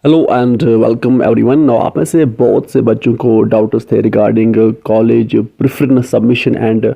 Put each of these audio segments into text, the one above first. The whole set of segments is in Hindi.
Hello and welcome everyone. Now आप में से बहुत से बच्चों को डाउट्स थे regarding college preference submission and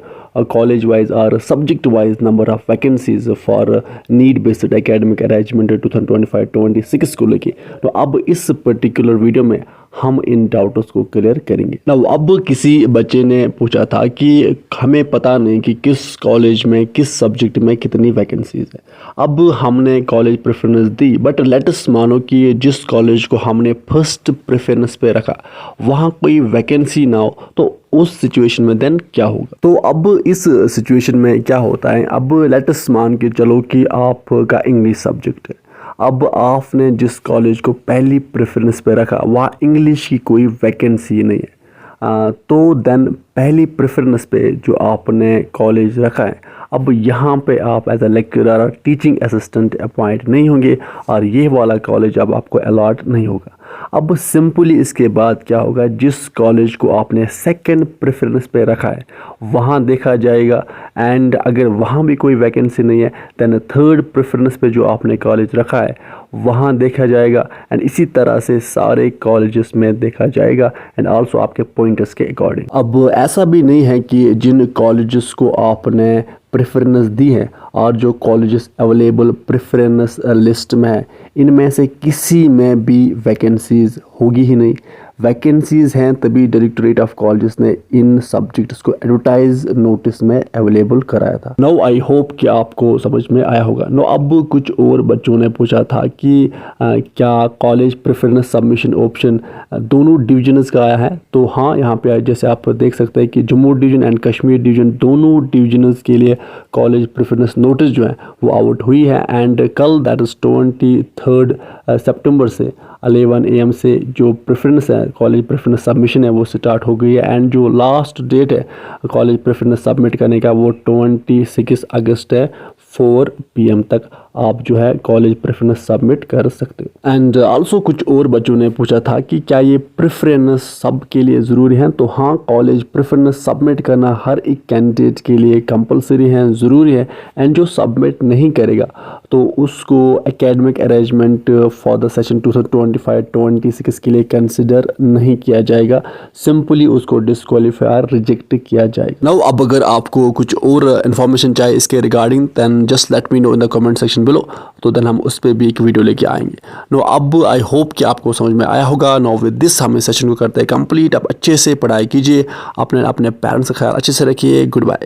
college wise और subject wise number of vacancies for need based academic arrangement 2025-26 को लेके। तो अब इस पर्टिकुलर वीडियो में हम इन डाउट्स को क्लियर करेंगे। ना अब किसी बच्चे ने पूछा था कि हमें पता नहीं कि किस कॉलेज में किस सब्जेक्ट में कितनी वैकेंसीज है। अब हमने college preference the, but let's मानो कि जिस कॉलेज को हमने फर्स्ट प्रेफरेंस पे रखा वहाँ कोई वैकेंसी ना हो, तो उस सिचुएशन में देन क्या होगा। तो अब इस सिचुएशन में क्या होता है, अब लेट्स मान के चलो कि आपका इंग्लिश सब्जेक्ट है। अब आपने जिस कॉलेज को पहली प्रेफरेंस पे रखा वहाँ इंग्लिश की कोई वैकेंसी नहीं है, तो देन पहली प्रेफरेंस पे जो आपने कॉलेज रखा है, अब यहाँ पे आप एज अ लेक्चरर और टीचिंग असिस्टेंट अपॉइंट नहीं होंगे और ये वाला कॉलेज अब आपको अलॉट नहीं होगा। अब सिंपली इसके बाद क्या होगा, जिस कॉलेज को आपने सेकंड प्रेफरेंस पे रखा है वहाँ देखा जाएगा, एंड अगर वहाँ भी कोई वैकेंसी नहीं है देन थर्ड प्रेफरेंस पे जो आपने कॉलेज रखा है वहाँ देखा जाएगा, एंड इसी तरह से सारे कॉलेजेस में देखा जाएगा, एंड आल्सो आपके पॉइंटर्स के अकॉर्डिंग। अब ऐसा भी नहीं है कि जिन कॉलेजेस को आपने प्रेफरेंस दी है और जो कॉलेजेस अवेलेबल प्रेफरेंस लिस्ट में है इनमें से किसी में भी वैकेंसीज होगी ही नहीं। वैकेंसीज हैं तभी डायरेक्टरेट ऑफ कॉलेजेस ने इन सब्जेक्ट्स को एडवर्टाइज नोटिस में अवेलेबल कराया था। नाउ आई होप कि आपको समझ में आया होगा। नो अब कुछ और बच्चों ने पूछा था कि क्या कॉलेज प्रेफरेंस सबमिशन ऑप्शन दोनों डिवीजन्स का आया है। तो हाँ, यहाँ पे जैसे आप देख सकते हैं कि Jammu division and Kashmir division दोनों डिवीजन्स के लिए कॉलेज प्रेफरेंस नोटिस जो है वो आउट हुई है, एंड कल दैट इज 23 सितंबर से 11 AM से जो प्रेफरेंस है कॉलेज प्रेफरेंस सबमिशन है वो स्टार्ट हो गई है, एंड जो लास्ट डेट है कॉलेज प्रेफरेंस सबमिट करने का वो 26 अगस्त है। 4 PM तक आप जो है कॉलेज प्रेफरेंस सबमिट कर सकते हो। एंड आल्सो कुछ और बच्चों ने पूछा था कि क्या ये प्रेफरेंस सब के लिए ज़रूरी है। तो हाँ, कॉलेज प्रेफरेंस सबमिट करना हर एक कैंडिडेट के लिए कंपलसरी है, ज़रूरी है, एंड जो सबमिट नहीं करेगा तो उसको academic arrangement for the session 2025-26 के लिए कंसिडर नहीं किया जाएगा, सिंपली उसको डिस्क्वालीफाई और रिजेक्ट किया जाएगा। नाउ अब अगर आपको कुछ और इन्फॉर्मेशन चाहिए इसके regarding then just let me know in the comment section below, तो देन हम उस पर भी एक वीडियो लेके आएंगे। नो अब आई होप कि आपको समझ में आया होगा। नो विद दिस हम इस सेशन को करते हैं कंप्लीट। आप अच्छे से पढ़ाई कीजिए, अपने पेरेंट्स का ख्याल अच्छे से रखिए। Good bye.